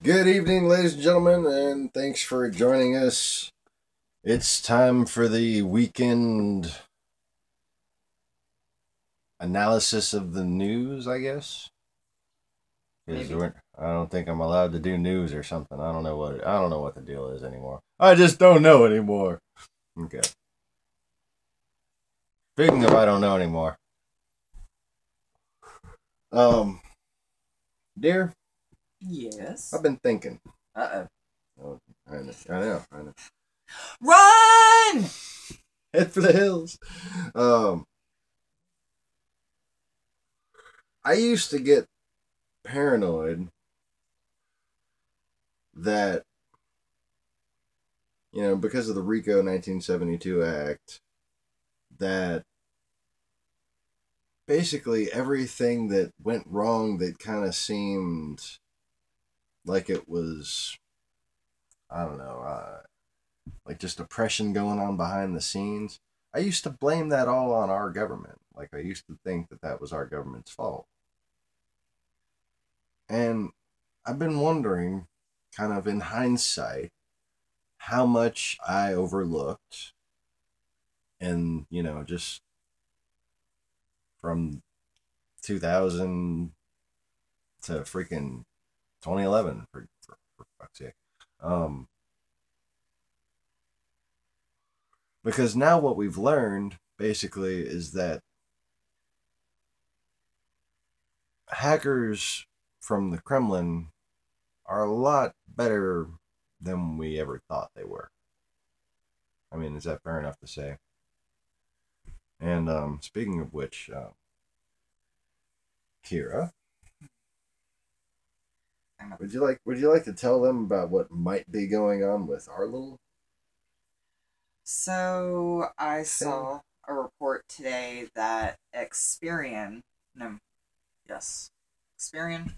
Good evening, ladies and gentlemen, and thanks for joining us. It's time for the weekend analysis of the news, I guess. Because Maybe. I don't think I'm allowed to do news or something. I don't know what the deal is anymore. I just don't know anymore. Okay. Speaking of, I don't know anymore. Um, dear, I've Yes. been thinking. Uh-oh. Oh, I know. Run! Head for the hills. Um, I used to get paranoid that because of the RICO 1972 Act, that basically everything that went wrong that kind of seemed like it was, I don't know, like just oppression going on behind the scenes, I used to blame that all on our government. Like, I used to think that that was our government's fault. And I've been wondering, kind of in hindsight, how much I overlooked and, just from 2000 to freaking 2011 for fuck's sake. Um, because now what we've learned basically is that hackers from the Kremlin are a lot better than we ever thought they were. I mean, is that fair enough to say? And speaking of which, Kira, would you like to tell them about what might be going on with our little So I thing? saw a report today that Experian, no, yes, Experian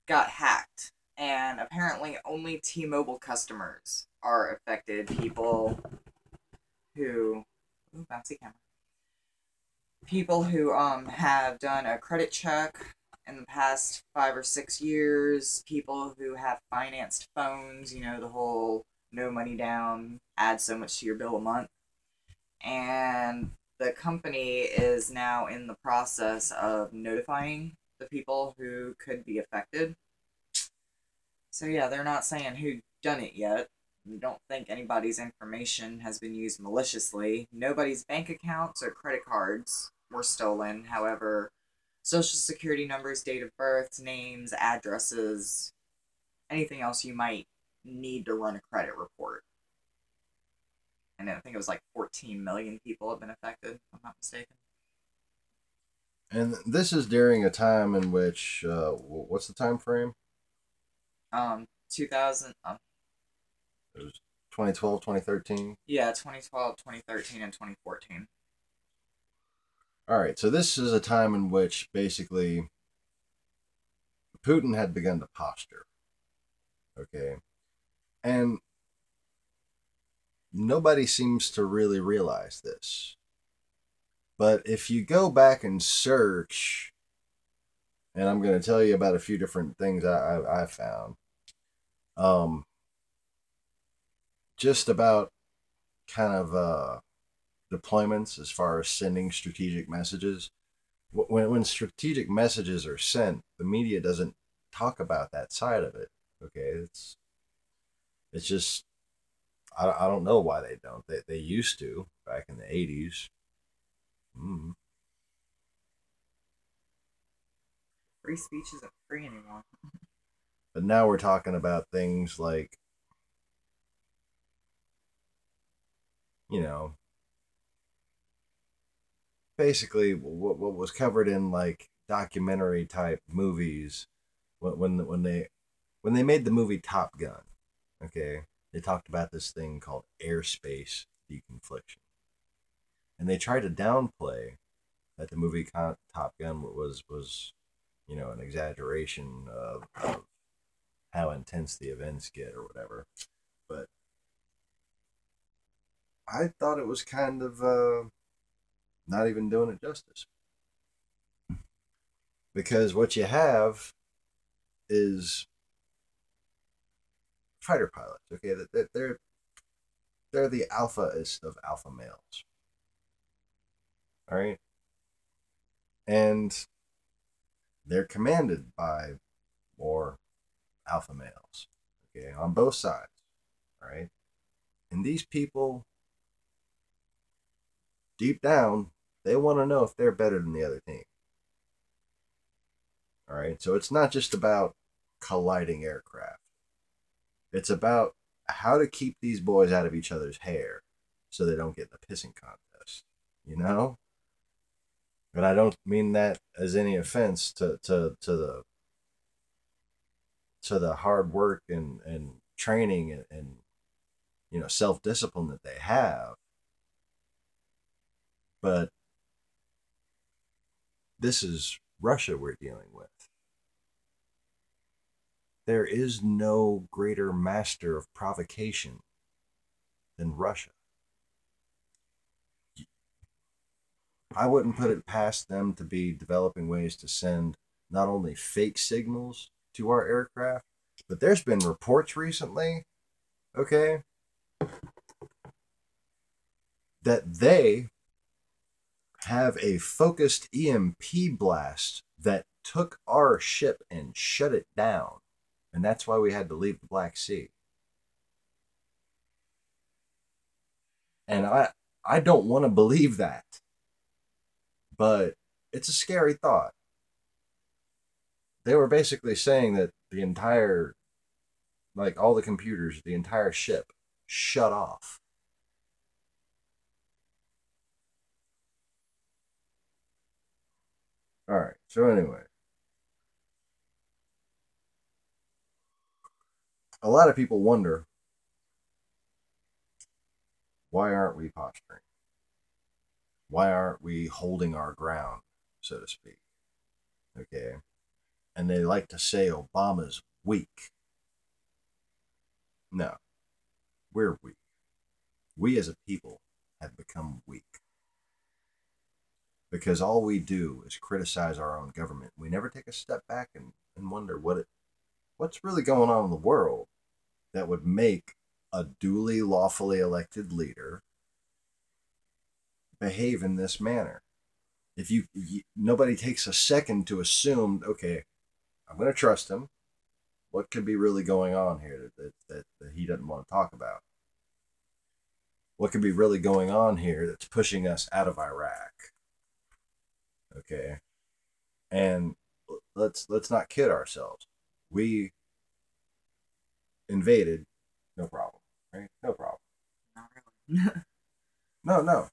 got hacked, and apparently only T-Mobile customers are affected. Who, ooh, bouncy camera. People who have done a credit check in the past 5 or 6 years, people who have financed phones, the whole no money down, add so much to your bill a month. And the company is now in the process of notifying the people who could be affected. So yeah, they're not saying who done it yet. We don't think anybody's information has been used maliciously. Nobody's bank accounts or credit cards were stolen. However, social security numbers, date of births, names, addresses, anything else you might need to run a credit report. And I think it was like 14 million people have been affected, if I'm not mistaken. And this is during a time in which, what's the time frame? 2000, It was 2012, 2013. yeah, 2012, 2013, and 2014. All right, so this is a time in which basically Putin had begun to posture. Okay, and nobody seems to really realize this. But if you go back and search, and I'm going to tell you about a few different things I found, um, just about kind of deployments as far as sending strategic messages. When strategic messages are sent, the media doesn't talk about that side of it. Okay, it's just I don't know why they don't. They used to back in the 80s. Mm. Free speech isn't free anymore. But now we're talking about things like, you know, basically what was covered in like documentary type movies when they made the movie Top Gun. Okay, they talked about this thing called airspace deconfliction, and they tried to downplay that the movie Top Gun was an exaggeration of how intense the events get or whatever. But I thought it was kind of not even doing it justice, because what you have is fighter pilots. Okay, they're the alphaest of alpha males. All right, and they're commanded by more alpha males. Okay, on both sides. All right, and these people, deep down, they want to know if they're better than the other team. All right, so it's not just about colliding aircraft. It's about how to keep these boys out of each other's hair so they don't get in a pissing contest. You know? And I don't mean that as any offense to the hard work and training and self discipline that they have. But this is Russia we're dealing with. There is no greater master of provocation than Russia. I wouldn't put it past them to be developing ways to send not only fake signals to our aircraft, but there's been reports recently, okay, that they have a focused EMP blast that took our ship and shut it down. And that's why we had to leave the Black Sea. And I don't want to believe that. But it's a scary thought. They were basically saying that the entire, like all the computers, the entire ship shut off. All right. So anyway, a lot of people wonder, why aren't we posturing? Why aren't we holding our ground, so to speak? Okay. And they like to say Obama's weak. No, we're weak. We as a people have become weak. Because all we do is criticize our own government. We never take a step back and wonder what's really going on in the world that would make a duly lawfully elected leader behave in this manner. If nobody takes a second to assume, okay, I'm going to trust him. What could be really going on here that he doesn't want to talk about? What could be really going on here that's pushing us out of Iraq? Okay, and let's not kid ourselves. We invaded, no problem, right? No problem. Not really. No.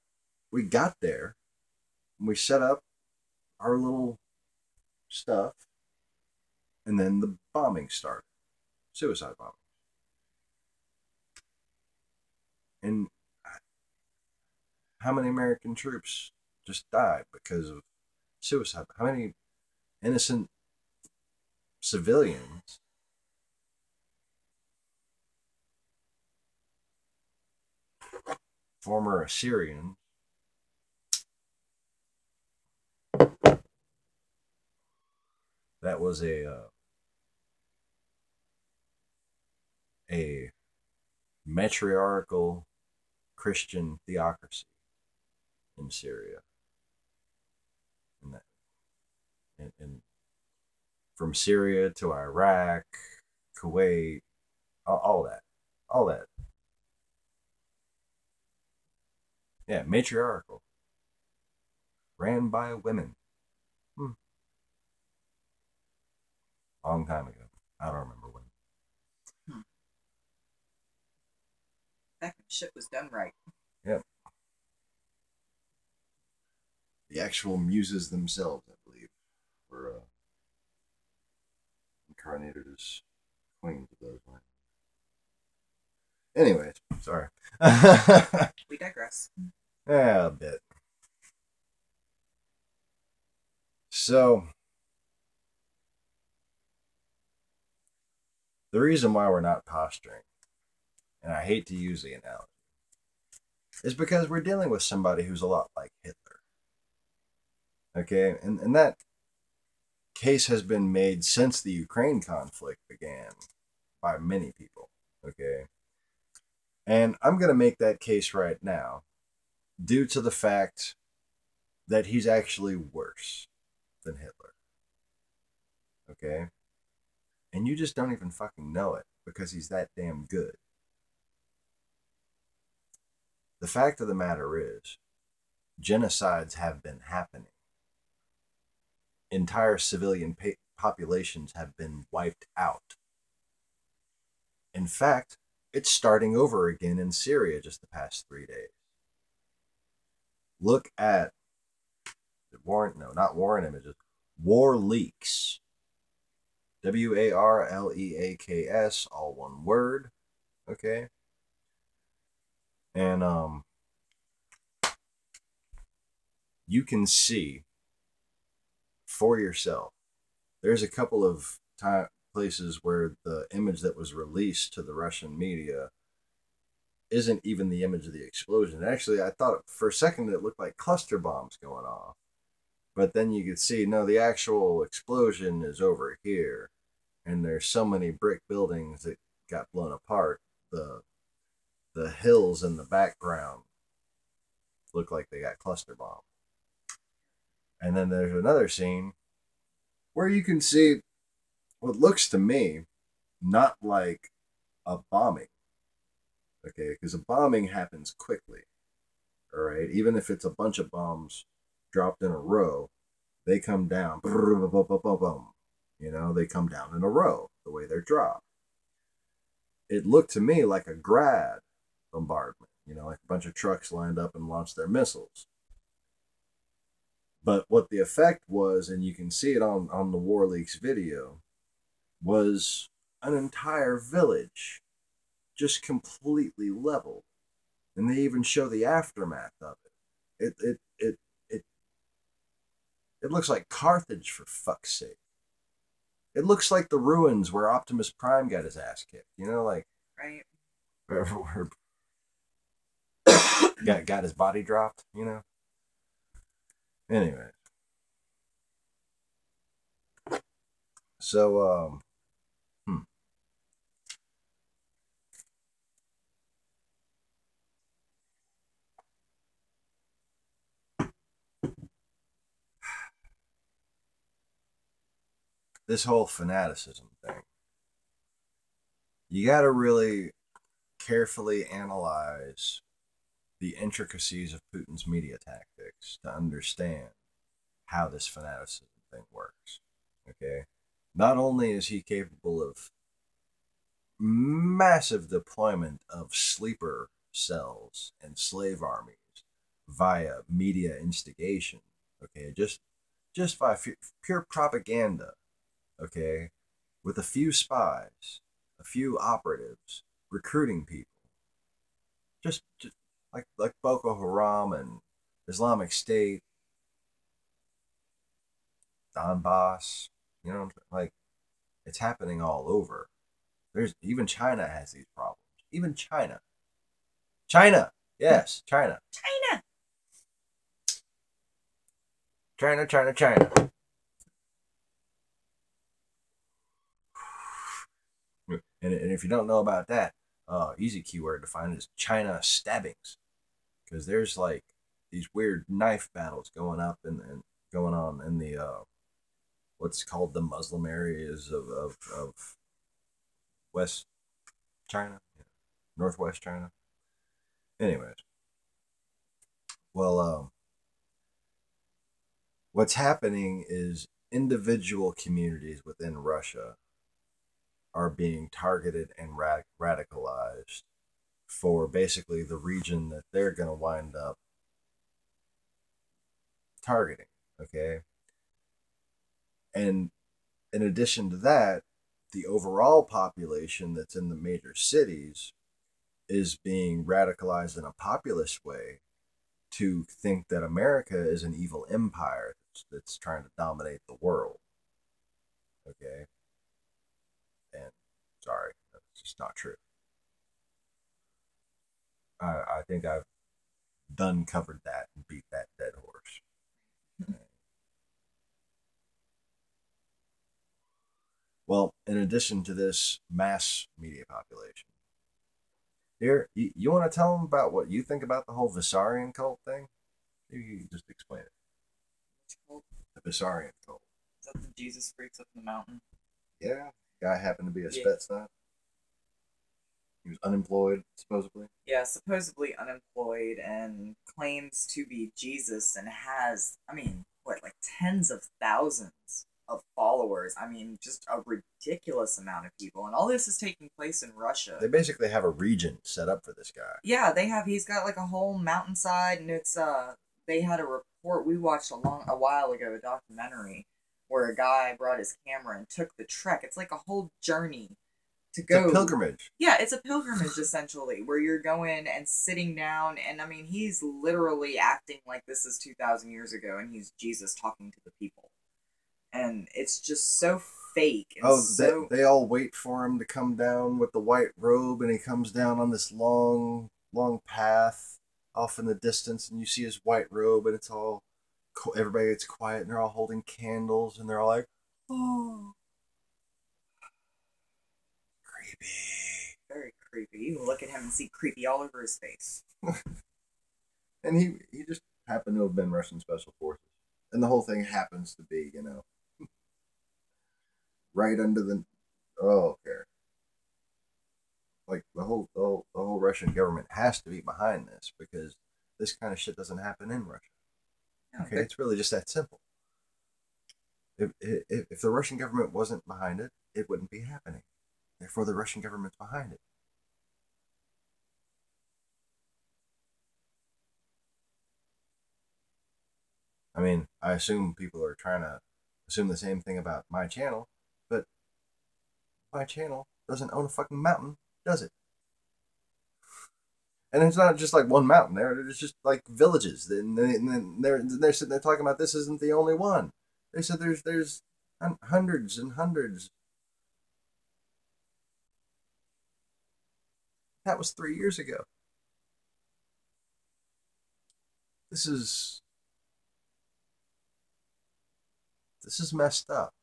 We got there, and we set up our little stuff, and then the bombing started, suicide bombing, and how many American troops just died because of suicide? How many innocent civilians former Syrians that was a matriarchal Christian theocracy in Syria, and that and from Syria to Iraq, Kuwait, all that. Yeah, matriarchal, ran by women. Long time ago. I don't remember when. Back when shit was done right. Yep. The actual muses themselves, I believe, were incarnated as queens of those lands. Anyways, sorry. We digress. Yeah, a bit. So, the reason why we're not posturing, and I hate to use the analogy, is because we're dealing with somebody who's a lot like Hitler. Okay, and that case has been made since the Ukraine conflict began by many people. Okay. And I'm going to make that case right now due to the fact that he's actually worse than Hitler. Okay. And you just don't even fucking know it because he's that damn good. The fact of the matter is, genocides have been happening. Entire civilian populations have been wiped out. In fact, it's starting over again in Syria just the past 3 days. Look at not Warren Images, War Leaks. WARLEAKS, all one word. Okay. And you can see for yourself. There's a couple of places where the image that was released to the Russian media isn't even the image of the explosion. Actually, I thought for a second it looked like cluster bombs going off. But then you could see, no, the actual explosion is over here. And there's so many brick buildings that got blown apart. The hills in the background look like they got cluster bombed. And then there's another scene where you can see what looks to me not like a bombing. Okay, because a bombing happens quickly. All right, even if it's a bunch of bombs dropped in a row, they come down. You know, they come down in a row the way they're dropped. It looked to me like a grad bombardment. You know, like a bunch of trucks lined up and launched their missiles. But what the effect was, and you can see it on the War Leaks video, was an entire village just completely leveled. And they even show the aftermath of it. It looks like Carthage, for fuck's sake. It looks like the ruins where Optimus Prime got his ass kicked. You know, like Right. where got his body dropped. You know. Anyway, so this whole fanaticism thing, you got to really carefully analyze the intricacies of Putin's media tactics to understand how this fanaticism thing works. Okay? Not only is he capable of massive deployment of sleeper cells and slave armies via media instigation, okay, just by pure propaganda, okay, with a few spies, a few operatives recruiting people, just like Boko Haram and Islamic State, Donbass, you know, like it's happening all over. There's even China has these problems. Even China, yes, China, China. China. And if you don't know about that, easy keyword to find is China stabbings, because there's like these weird knife battles and going on in the what's called the Muslim areas of West China, Northwest China. Anyways, well, what's happening is individual communities within Russia are being targeted and radicalized for basically the region that they're going to wind up targeting. Okay. And in addition to that, the overall population that's in the major cities is being radicalized in a populist way to think that America is an evil empire that's trying to dominate the world. Okay. And sorry, that's just not true. I think I've done covered that and beat that dead horse. Well, in addition to this mass media population, here, you want to tell them about what you think about the whole Visarian cult thing? You just explain it. Which cult? The Visarian cult. Is that the Jesus freaks up in the mountain? Yeah, guy happened to be a Yeah. Spetsnaz. He was unemployed, supposedly. Yeah, supposedly unemployed and claims to be Jesus and has, I mean, what, like tens of thousands of followers. I mean, just a ridiculous amount of people. And all this is taking place in Russia. They basically have a region set up for this guy. Yeah, he's got like a whole mountainside, and they had a report we watched a while ago, a documentary where a guy brought his camera and took the trek. It's like a whole journey to It's a go. pilgrimage. Yeah, it's a pilgrimage essentially, where you're going and sitting down, and I mean, he's literally acting like this is 2,000 years ago, and he's Jesus talking to the people, and it's just so fake. And they all wait for him to come down with the white robe, and he comes down on this long, long path off in the distance, and you see his white robe, and it's all everybody gets quiet, and they're all holding candles, and they're all like, "Oh, creepy." very creepy. You can look at him and see creepy all over his face. And he just happened to have been Russian special forces, and the whole thing happens to be, right under the okay. Like the whole Russian government has to be behind this because this kind of shit doesn't happen in Russia. No, Okay, it's really just that simple. If the Russian government wasn't behind it, it wouldn't be happening. Therefore, the Russian government's behind it. I mean, I assume people are trying to assume the same thing about my channel, but my channel doesn't own a fucking mountain, does it? And it's not just like one mountain there. It's just like villages. And then they're sitting there talking about this isn't the only one. They said there's hundreds and hundreds. That was 3 years ago. This is messed up.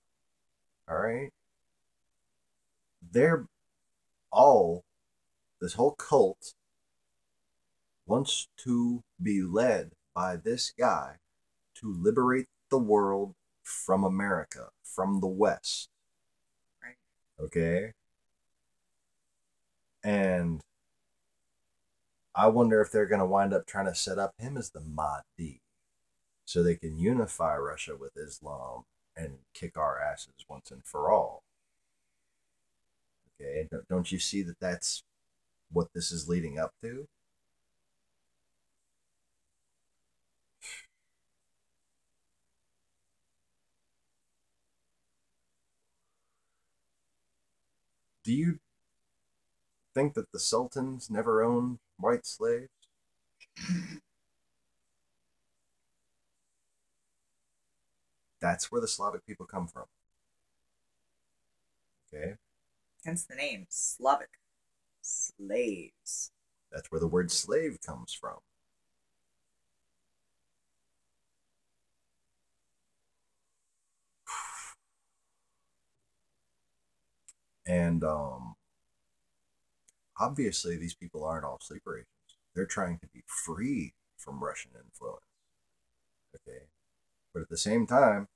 All right. They're all this whole cult wants to be led by this guy to liberate the world from America, from the West. Right. Okay? And I wonder if they're going to wind up trying to set up him as the Mahdi so they can unify Russia with Islam and kick our asses once and for all. Okay? Don't you see that that's what this is leading up to? Do you think that the sultans never owned white slaves? That's where the Slavic people come from. Okay? Hence the name Slavic. Slaves. That's where the word slave comes from. And obviously, these people aren't all sleeper agents. They're trying to be free from Russian influence. Okay? But at the same time,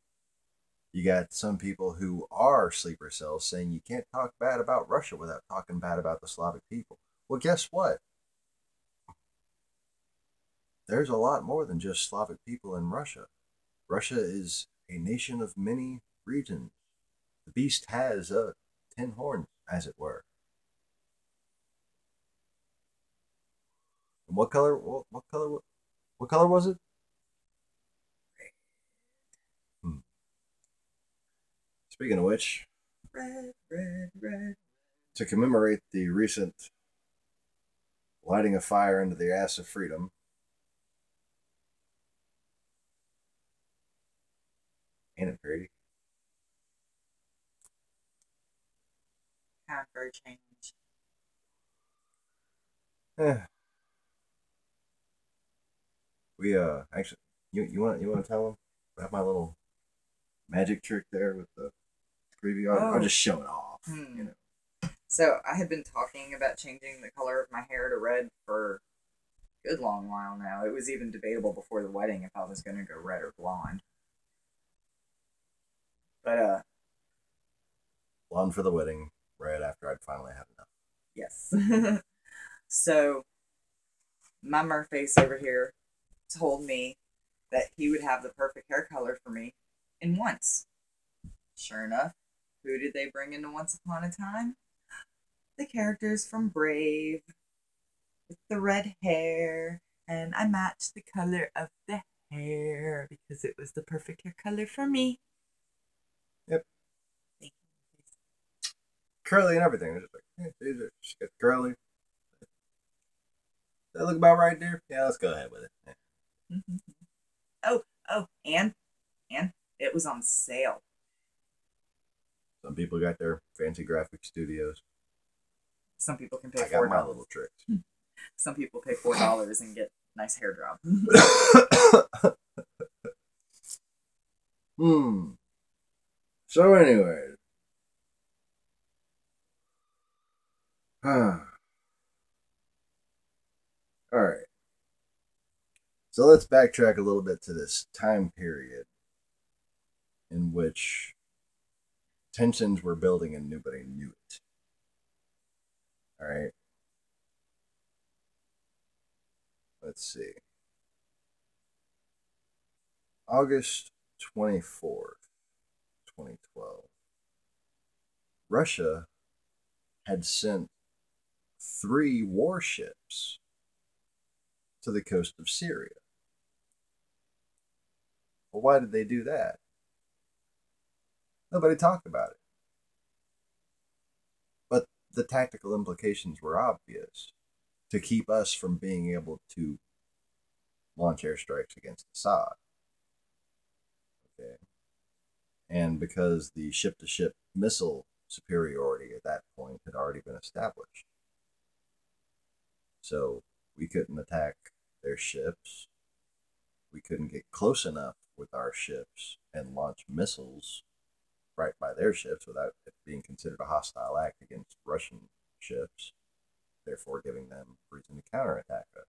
you got some people who are sleeper cells saying you can't talk bad about Russia without talking bad about the Slavic people. Well, guess what? There's a lot more than just Slavic people in Russia. Russia is a nation of many regions. The beast has 10 horns, as it were. And what color? What color? What color was it? Hmm. Speaking of which, Red, red, red. to commemorate the recent lighting a fire into the ass of freedom, ain't it pretty? Time for a change. Eh. We actually, you want to tell them about my little magic trick there with the preview. I'll just show it off. So I had been talking about changing the color of my hair to red for a good long while now. It was even debatable before the wedding if I was going to go red or blonde. But blonde for the wedding, red after I'd finally had enough. Yes. So my merface over here told me that he would have the perfect hair color for me in Once. Sure enough, who did they bring into Once Upon a Time? The characters from Brave with the red hair, and I matched the color of the hair because it was the perfect hair color for me. Yep. Curly and everything. Just like, hey, just get curly. Does that look about right there? Yeah, let's go ahead with it. Yeah. And it was on sale. Some people got their fancy graphic studios. Some people can pay $4. I got my little tricks. Some people pay $4 and get nice hair drop. So anyway. Alright. So let's backtrack a little bit to this time period in which tensions were building and nobody knew it. Alright. Let's see. August 24th, 2012. Russia had sent 3 warships to the coast of Syria. Well, why did they do that? Nobody talked about it. But the tactical implications were obvious to keep us from being able to launch airstrikes against Assad. Okay. And because the ship-to-ship missile superiority at that point had already been established. So we couldn't attack their ships. We couldn't get close enough with our ships and launch missiles right by their ships without it being considered a hostile act against Russian ships, therefore giving them reason to counterattack us.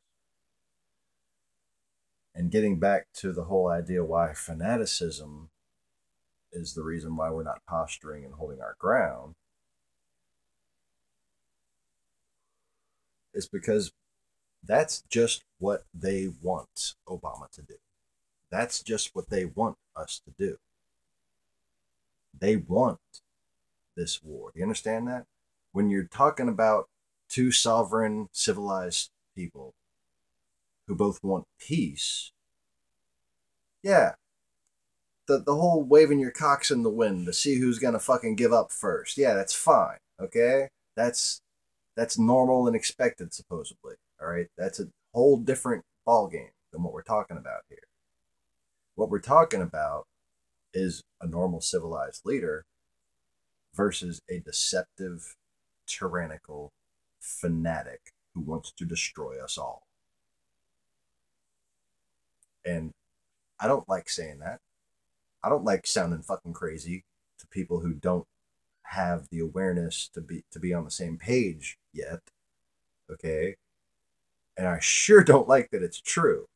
And getting back to the whole idea why fanaticism is the reason why we're not posturing and holding our ground, is because that's just what they want Obama to do. That's just what they want us to do. They want this war. Do you understand that? When you're talking about 2 sovereign, civilized people who both want peace, yeah, the whole waving your cocks in the wind to see who's gonna fucking give up first, yeah, that's fine, okay? That's normal and expected, supposedly, all right? That's a whole different ballgame than what we're talking about here. What we're talking about is a normal civilized leader versus a deceptive, tyrannical fanatic who wants to destroy us all. And I don't like saying that. I don't like sounding fucking crazy to people who don't have the awareness to be on the same page yet. Okay? And I sure don't like that it's true.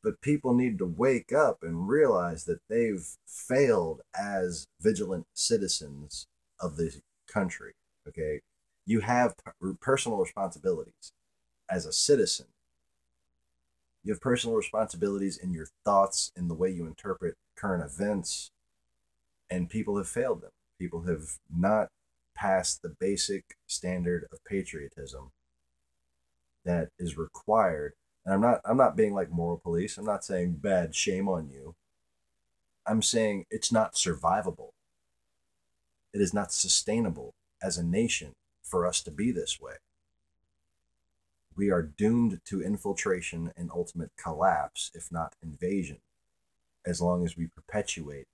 But people need to wake up and realize that they've failed as vigilant citizens of the country. Okay? You have personal responsibilities as a citizen. You have personal responsibilities in your thoughts, in the way you interpret current events, and people have failed them. People have not passed the basic standard of patriotism that is required. And I'm not being like moral police. I'm not saying bad, shame on you. I'm saying it's not survivable. It is not sustainable as a nation for us to be this way. We are doomed to infiltration and ultimate collapse, if not invasion, as long as we perpetuate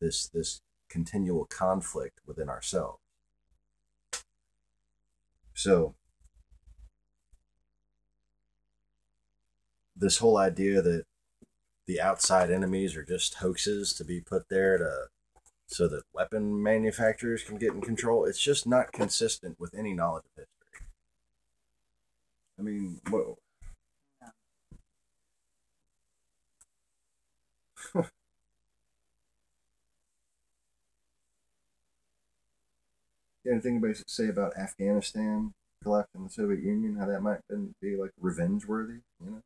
this continual conflict within ourselves. So, this whole idea that the outside enemies are just hoaxes to be put there to so that weapon manufacturers can get in control. It's just not consistent with any knowledge of history. I mean, whoa. Anything anybody say about Afghanistan collapsing the Soviet Union? How that might be like revenge worthy, you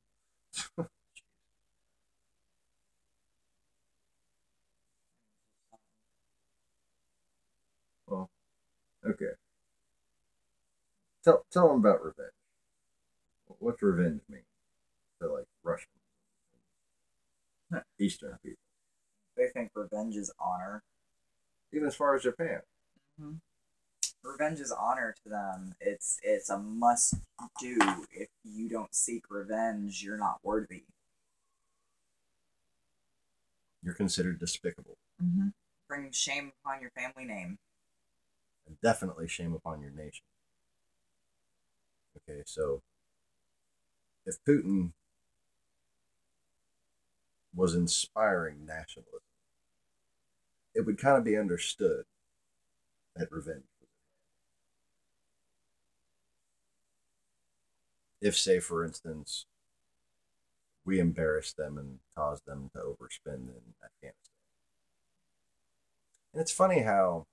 know? Well, okay. Tell them about revenge. What's revenge mean to like Russian Eastern people? They think revenge is honor. Even as far as Japan. Mm-hmm. Revenge is honor to them. It's a must do. If you don't seek revenge, you're not worthy. You're considered despicable. Mm-hmm. Bring shame upon your family name. And definitely shame upon your nation. Okay, so if Putin was inspiring nationalism, it would kind of be understood that revenge. If, say, for instance, we embarrassed them and caused them to overspend in Afghanistan. And it's funny how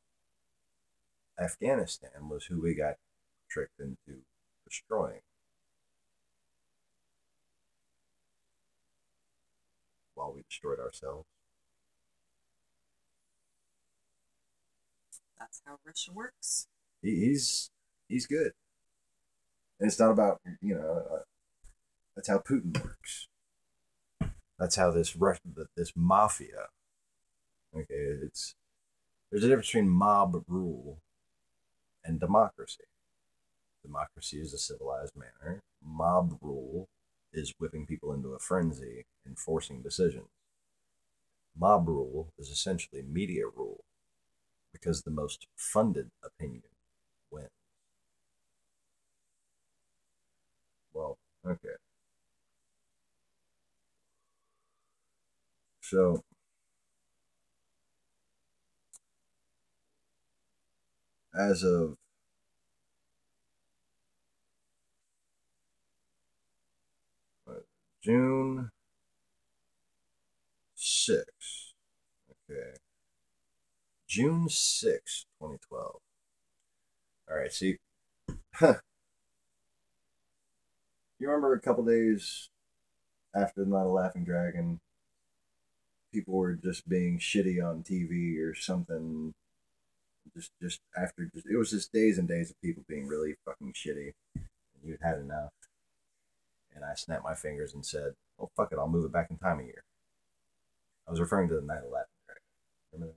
Afghanistan was who we got tricked into destroying while we destroyed ourselves. That's how Russia works. He's good, and it's not about that's how Putin works. That's how this mafia. Okay, there's a difference between mob rule and democracy. Democracy is a civilized manner. Mob rule is whipping people into a frenzy and forcing decisions. Mob rule is essentially media rule because the most funded opinion wins. Well, okay. So, as of June 6th, okay, June 6th, 2012. All right, see, you remember a couple days after the Night of Laughing Dragon, people were just being shitty on TV or something. Just after, it was just days and days of people being really fucking shitty. And you'd had enough. And I snapped my fingers and said, "Well, fuck it, I'll move it back in time a year." I was referring to the Night of Laughing Dragon. Remember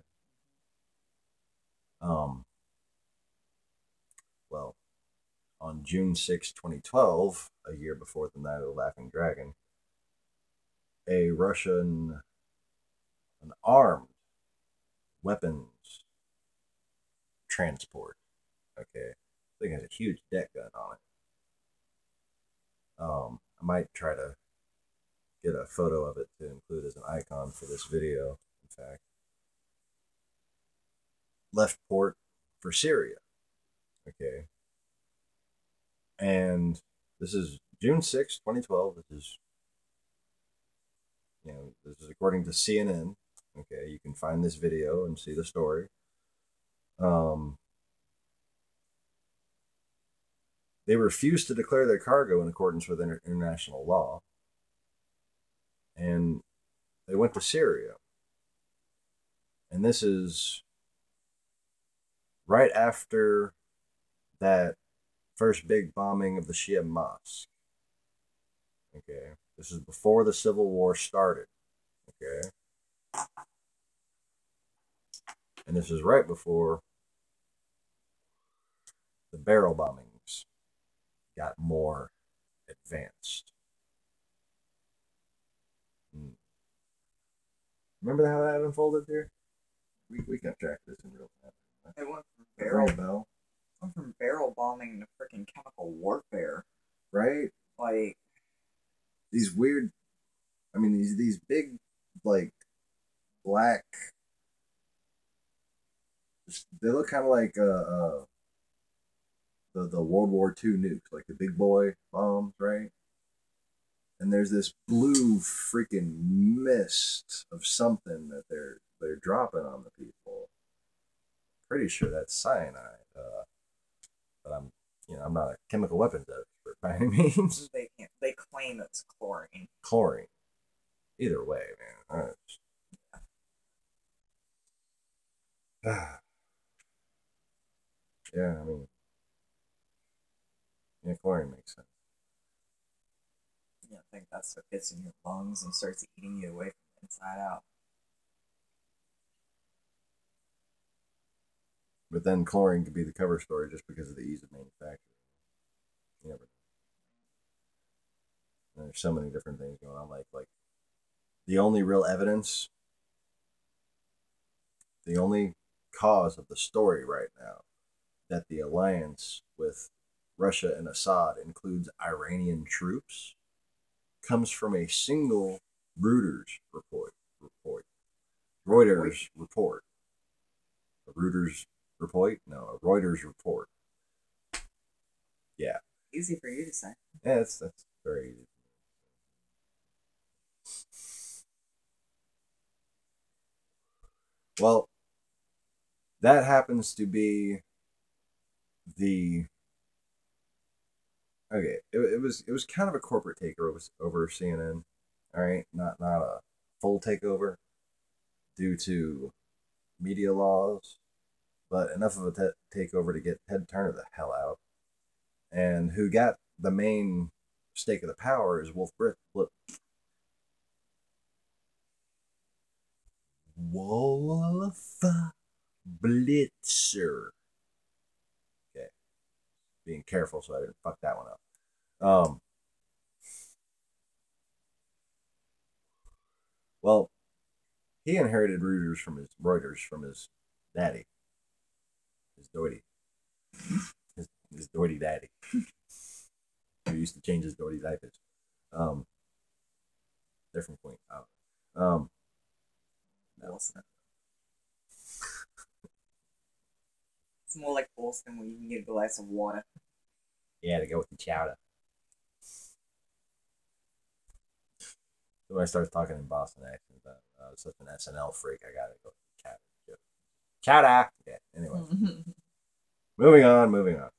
that? Well, on June 6, 2012, a year before the Night of the Laughing Dragon, a Russian, an armed weapons transport, okay, I think it has a huge deck gun on it. I might try to get a photo of it to include as an icon for this video, in fact. Left port for Syria, okay, and this is June 6, 2012. This is according to CNN. Okay, you can find this video and see the story. They refused to declare their cargo in accordance with international law, and they went to Syria. And this is right after that first big bombing of the Shia mosque. Okay, this is before the Civil War started. Okay, and this is right before the barrel bombings got more advanced. Remember how that unfolded here? We can track this in real time. It went from barrel bombing to freaking chemical warfare. Right? Like these weird I mean, these big, like, black. They look kind of like the World War II nukes, like the big boy bombs, right? And there's this blue freaking mist of something that they're dropping on the people. Pretty sure that's cyanide, but I'm not a chemical weapons expert by any means. They can't. They claim it's chlorine. Chlorine. Either way, man. Yeah, I mean, yeah, chlorine makes sense. Yeah, I think that's what gets in your lungs and starts eating you away from the inside out. But then chlorine could be the cover story just because of the ease of manufacturing. You never know. There's so many different things going on. Like the only real evidence, the only cause of the story right now that the alliance with Russia and Assad includes Iranian troops comes from a single Reuters report. Reuters report. A Reuters report? No, a Reuters report. Yeah. Easy for you to say. Yeah, that's very easy. Well, that happens to be the okay. It was kind of a corporate takeover over CNN. All right, not a full takeover due to media laws, but enough of a takeover to get Ted Turner the hell out. And who got the main stake of the power is Wolf Blitzer. Okay, being careful so I didn't fuck that one up. Well, he inherited Reuters from his daddy, his doity, his doity daddy, who used to change his doity diapers. Um, they're from Queen. No. It's more like Boston when you can get a glass of water. Yeah, to go with the chowder. When I start talking in Boston accent, such an SNL freak, I gotta go with the chowder. Chowder. Yeah. Anyway, moving on.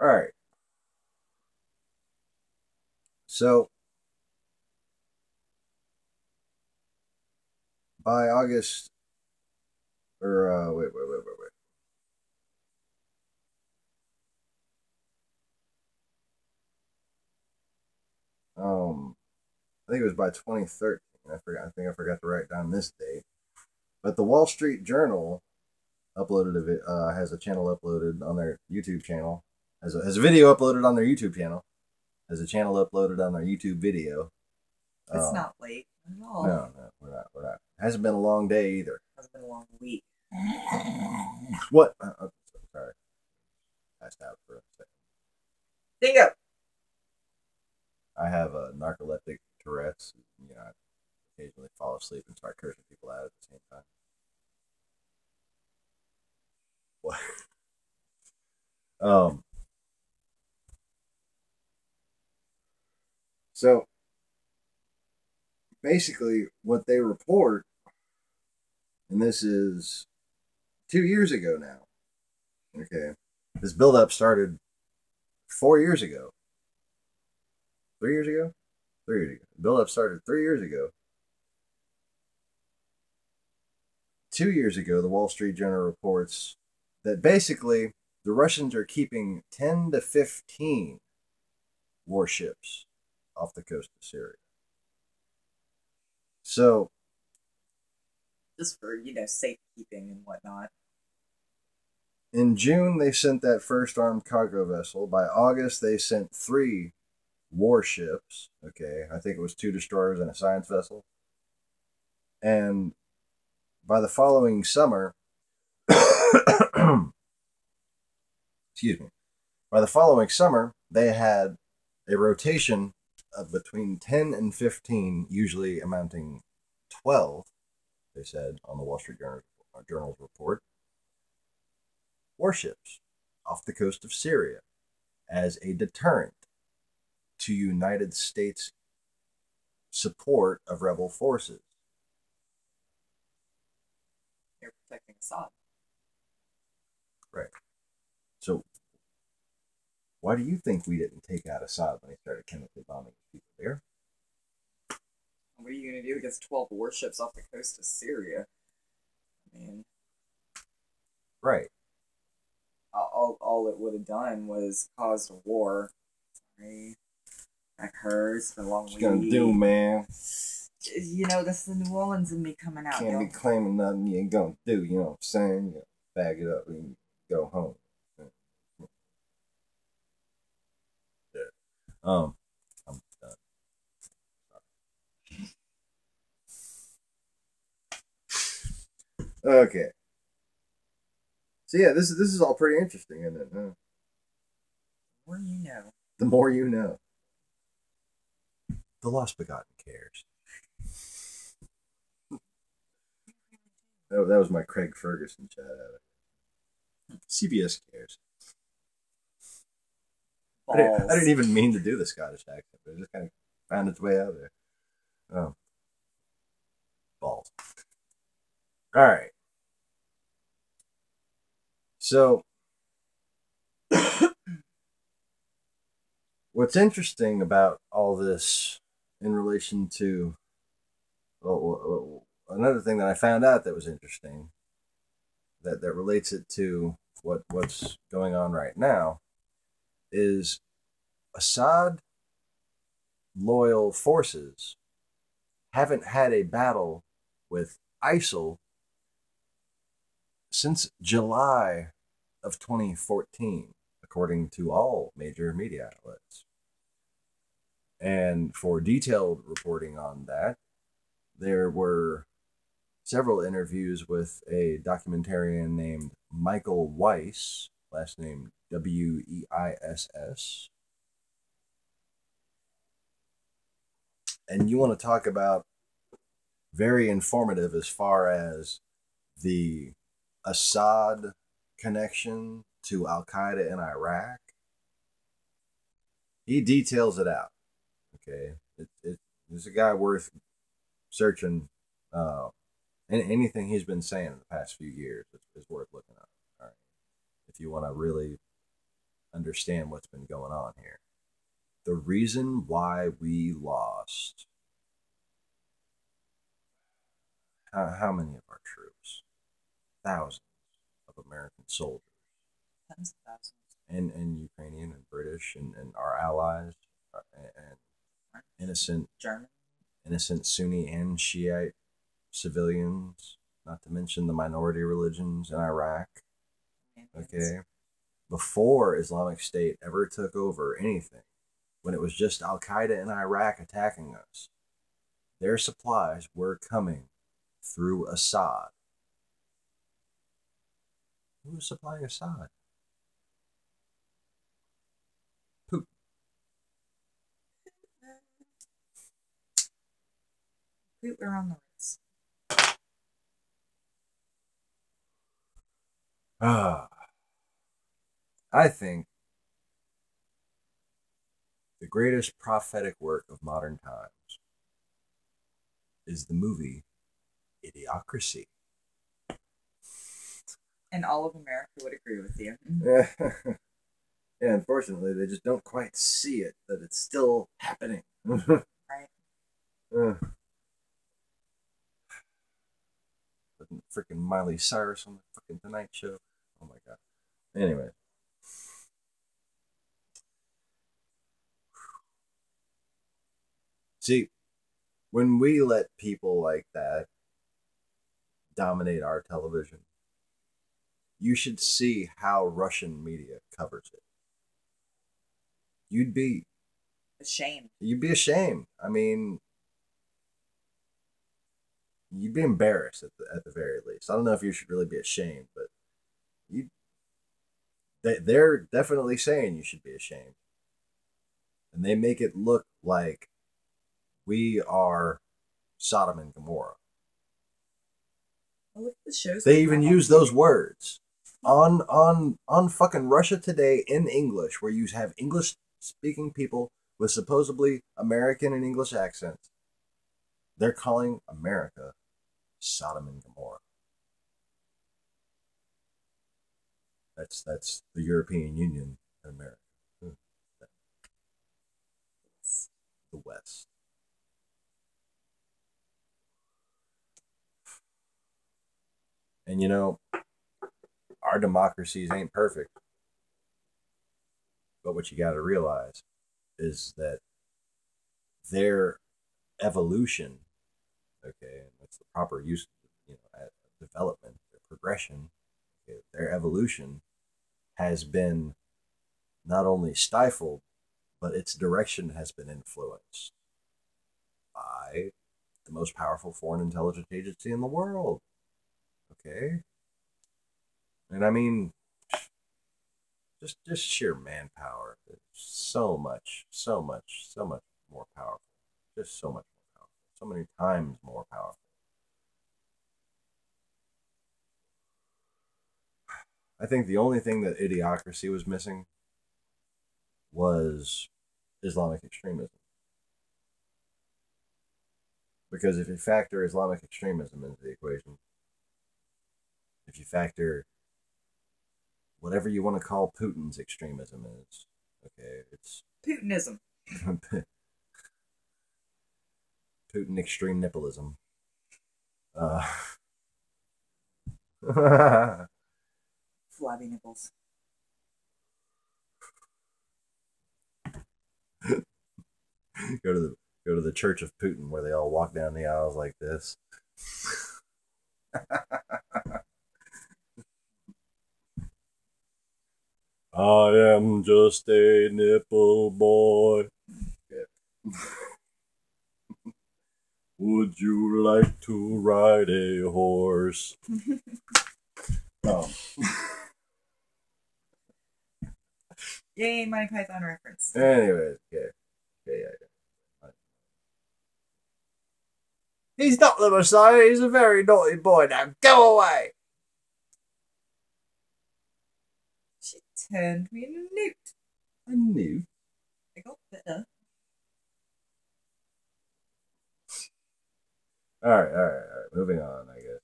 All right. So by August, or wait. I think it was by 2013. I forgot. I think I forgot to write down this date. But the Wall Street Journal has a channel uploaded on their YouTube channel. Has a video uploaded on their YouTube channel. Has a channel uploaded on their YouTube video. It's not late at all. No, we're not. It hasn't been a long day either. It hasn't been a long week. What? Sorry. Passed out for a second. Bingo. I have a narcoleptic Tourette's. I occasionally fall asleep and start cursing people out at the same time. What? So basically, what they report, and this is 2 years ago now. Okay, this buildup started 4 years ago. 3 years ago. 3 years ago. The buildup started 3 years ago. 2 years ago, the Wall Street Journal reports that basically the Russians are keeping 10 to 15 warships off the coast of Syria. So, just for, safekeeping and whatnot. In June, they sent that first armed cargo vessel. By August, they sent 3 warships. Okay, I think it was 2 destroyers and a science vessel. And by the following summer, excuse me, by the following summer, they had a rotation between 10 and 15, usually amounting 12, they said on the Wall Street Journal's report, warships off the coast of Syria as a deterrent to United States support of rebel forces. They're protecting Assad. Right. So, why do you think we didn't take out Assad when he started chemically bombing people there? What are you going to do against 12 warships off the coast of Syria? I mean, right. All it would have done was caused a war. Sorry. That hurts. It's been a long week. What you gonna do, man? You know, this is the New Orleans in me coming out. Can't be claiming nothing you ain't gonna do, you know what I'm saying? You bag it up and go home. Yeah. I'm done. Okay. So yeah, this is all pretty interesting, isn't it? Huh? The more you know. The more you know. The lost begotten cares. That was my Craig Ferguson chat out of CBS cares. I didn't even mean to do the Scottish accent, but it just kind of found its way out there. Oh. Balls. All right. So, what's interesting about all this in relation to, another thing that I found out that was interesting, that relates it to what's going on right now, is Assad loyal forces haven't had a battle with ISIL since July of 2014, according to all major media outlets. And for detailed reporting on that, there were several interviews with a documentarian named Michael Weiss, last name Weiss. And you want to talk about very informative as far as the Assad connection to Al Qaeda in Iraq. He details it out. Okay, it's a guy worth searching. And anything he's been saying in the past few years is worth looking up. All right, if you want to really understand what's been going on here. The reason why we lost how many of our troops? Thousands of American soldiers. Tens of thousands. And Ukrainian and British and our allies and innocent German, innocent Sunni and Shiite civilians, not to mention the minority religions in Iraq. Okay. Before Islamic State ever took over anything, when it was just Al Qaeda in Iraq attacking us, their supplies were coming through Assad. Who was supplying Assad? Putin. We're on the race. I think the greatest prophetic work of modern times is the movie Idiocracy. And all of America would agree with you. Yeah, unfortunately, they just don't quite see it, that it's still happening. Right. Freaking Miley Cyrus on the freaking Tonight Show. Oh my god. Anyway. See, when we let people like that dominate our television, you should see how Russian media covers it. You'd be ashamed. You'd be ashamed. I mean, you'd be embarrassed at the very least. I don't know if you should really be ashamed, but they're definitely saying you should be ashamed. and they make it look like we are Sodom and Gomorrah. Well, look at the shows. They even use those words on fucking Russia Today in English, where you have English speaking people with supposedly American and English accents. They're calling America Sodom and Gomorrah. That's the European Union and America. The West. And you know, our democracies ain't perfect. But what you got to realize is that their evolution, okay, and that's the proper use, development, their progression, okay, their evolution has been not only stifled, but its direction has been influenced by the most powerful foreign intelligence agency in the world. Okay? And I mean, just sheer manpower. So much more powerful. Just so much more powerful. So many times more powerful. I think the only thing that idiocracy was missing was Islamic extremism. Because if you factor Islamic extremism into the equation, if you factor whatever you want to call Putin's extremism is, okay, it's Putinism. Putin extreme nippleism. Flabby nipples. Go to the Church of Putin where they all walk down the aisles like this. I am just a nipple boy. Yeah. Would you like to ride a horse? Yay, Monty Python reference. Anyways, yeah. He's not the Messiah, he's a very naughty boy now. Go away! She turned me into a newt. A newt? I got better. Alright. Moving on, I guess.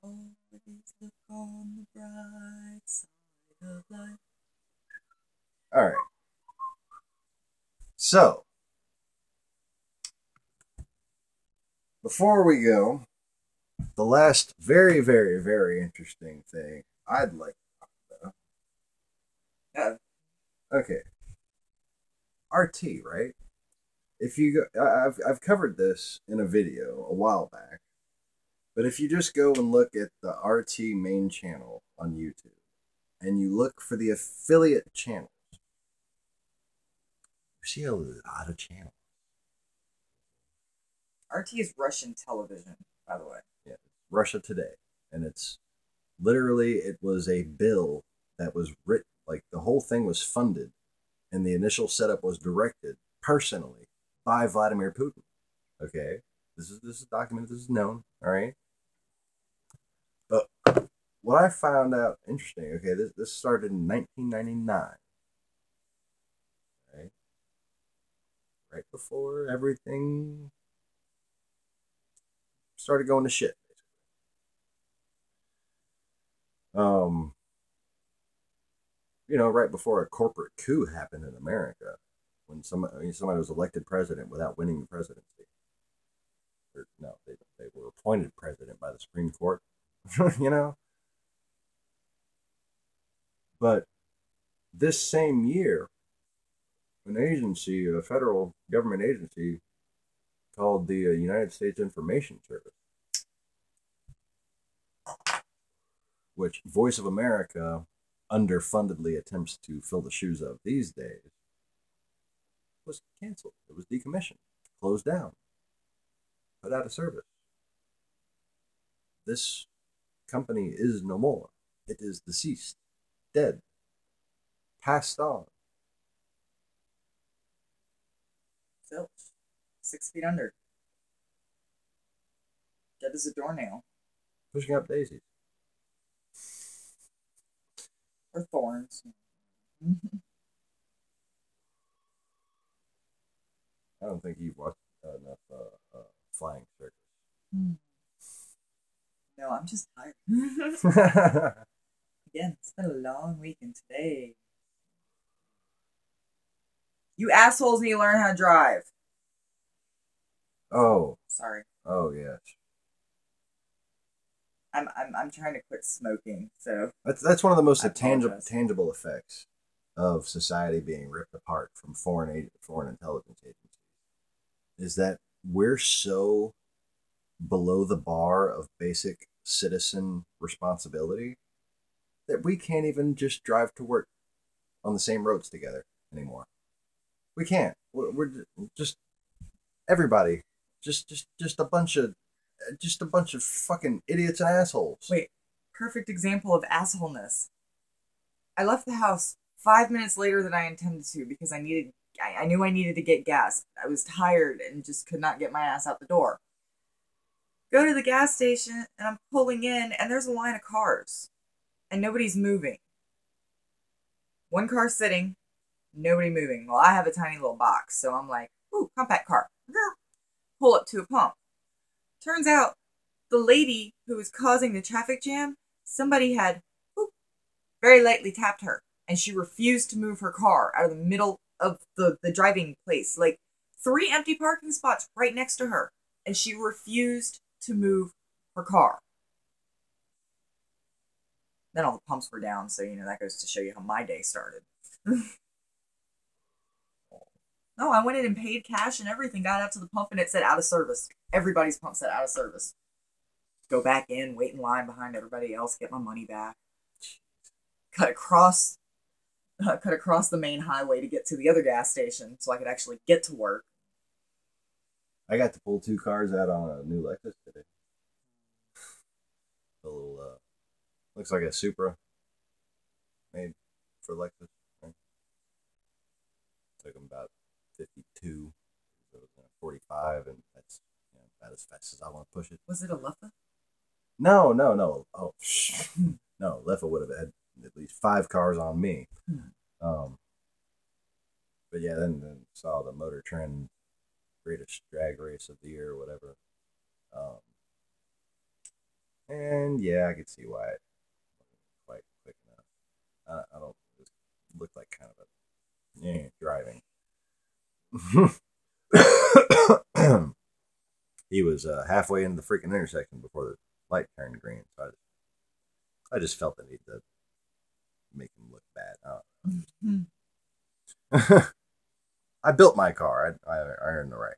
Always look on the bright side of life. Alright. So, before we go, the last very, very, very interesting thing I'd like to talk about. Okay. RT, right? If you go, I've covered this in a video a while back, but if you just go and look at the RT main channel on YouTube and you look for the affiliate channels, you see a lot of channels. RT is Russian television, by the way. Yeah, Russia Today, and it's literally, it was a bill that was written, like the whole thing was funded, and the initial setup was directed personally by Vladimir Putin. Okay, this is documented. This is known. All right, but what I found out interesting. Okay, this started in 1999. Right before everything started going to shit. Right before a corporate coup happened in America, when somebody was elected president without winning the presidency. Or, no, they were appointed president by the Supreme Court. But this same year, a federal government agency called the United States Information Service, which Voice of America underfundedly attempts to fill the shoes of these days, was canceled. It was decommissioned, closed down, put out of service. This company is no more. It is deceased, dead, passed on. Filch. 6 feet under. Dead as a doornail. Pushing up daisies. Or thorns. I don't think you've watched enough Flying Circus. No, I'm just tired. Again, it's been a long weekend today. You assholes need to learn how to drive. Oh. Sorry. Oh, yes. I'm trying to quit smoking, so That's one of the most tangible effects of society being ripped apart from foreign intelligence agencies. Is that we're so below the bar of basic citizen responsibility that we can't even just drive to work on the same roads together anymore. We can't. We're just everybody, just a bunch of fucking idiots and assholes. Wait, perfect example of assholeness. I left the house 5 minutes later than I intended to because I knew I needed to get gas. I was tired and just could not get my ass out the door. Go to the gas station and I'm pulling in and there's a line of cars and nobody's moving. One car sitting, nobody moving. Well, I have a tiny little box, so I'm like, ooh, compact car. Pull up to a pump. Turns out the lady who was causing the traffic jam, somebody had very lightly tapped her and she refused to move her car out of the middle of the driving place. Like 3 empty parking spots right next to her and she refused to move her car. Then all the pumps were down, so that goes to show you how my day started. No, I went in and paid cash and everything, got out to the pump and it said out of service. Everybody's pump said out of service. Go back in, wait in line behind everybody else, get my money back. Cut across the main highway to get to the other gas station so I could actually get to work. I got to pull 2 cars out on a new Lexus today. A little, looks like a Supra made for Lexus. Right? Took them about 52, so it was 45, and that's about as fast as I want to push it. Was it a Luffa? No. Oh, no, Leffa would have had at least 5 cars on me. But yeah, then saw the Motor Trend greatest drag race of the year or whatever. And yeah, I could see why it wasn't quite quick enough. I don't. It looked like kind of a driving. He was halfway into the freaking intersection before the light turned green, so I just felt the need to make him look bad. I built my car. I earned the right,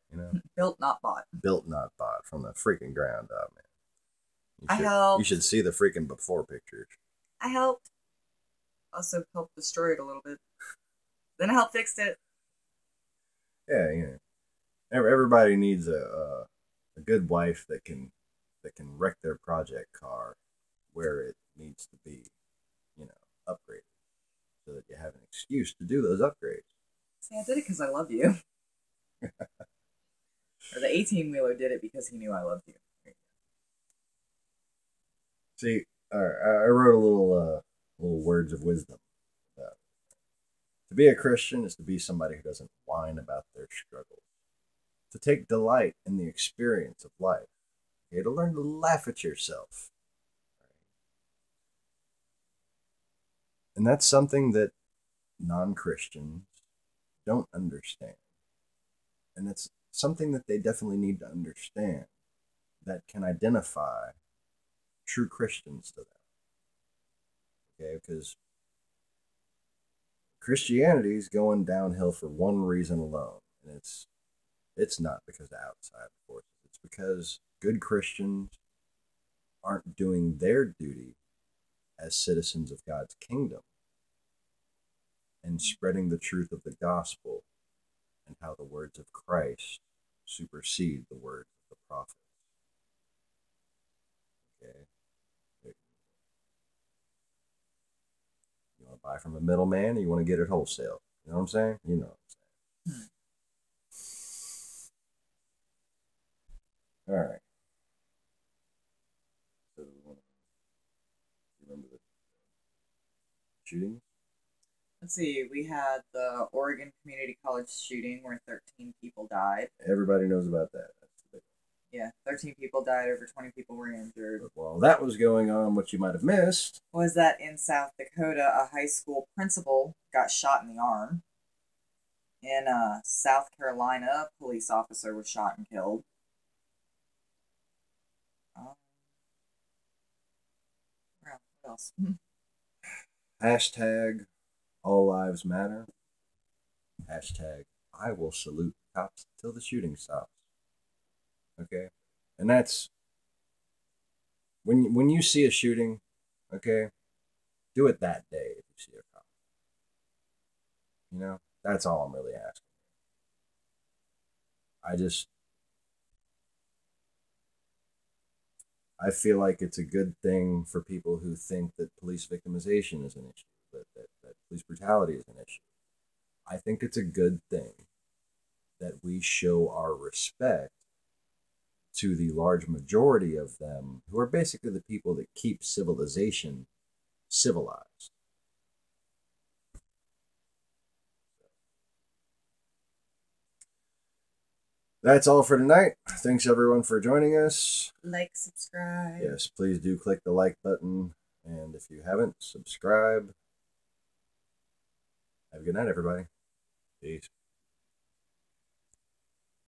Built, not bought. Built, not bought, from the freaking ground up, man. I helped. You should see the freaking before pictures. I helped. Also helped destroy it a little bit. Then I helped fix it. Yeah, everybody needs a good wife that can wreck their project car where it needs to be, upgraded, so that you have an excuse to do those upgrades. See, I did it because I love you. Or the 18-wheeler did it because he knew I loved you. See, I wrote a little words of wisdom. To be a Christian is to be somebody who doesn't whine about their struggles. To take delight in the experience of life. Okay, to learn to laugh at yourself. And that's something that non-Christians don't understand. And it's something that they definitely need to understand that can identify true Christians to them. Okay, because Christianity is going downhill for one reason alone, and it's not because of outside forces. It's because good Christians aren't doing their duty as citizens of God's kingdom and spreading the truth of the gospel and how the words of Christ supersede the words of the prophets. Okay? You want to buy from a middleman, or you want to get it wholesale? You know what I'm saying? You know what I'm saying. All right. So, remember the shooting? Let's see. We had the Oregon Community College shooting where 13 people died. Everybody knows about that. That's the big Yeah, 13 people died, over 20 people were injured. one. But while that was going on, what you might have missed Was that in South Dakota, a high school principal got shot in the arm. In South Carolina, a police officer was shot and killed. Um, what else? hashtag all lives matter. Hashtag I will salute cops till the shooting stops. Okay? And that's when you see a shooting, okay, do it that day if you see a cop. You know? That's all I'm really asking. I just I feel like it's a good thing for people who think that police victimization is an issue, that police brutality is an issue. I think it's a good thing that we show our respect to the large majority of them who are basically the people that keep civilization civilized. That's all for tonight. Thanks everyone for joining us. Like, subscribe. Yes, please do click the like button. And if you haven't, subscribe. Have a good night, everybody. Peace.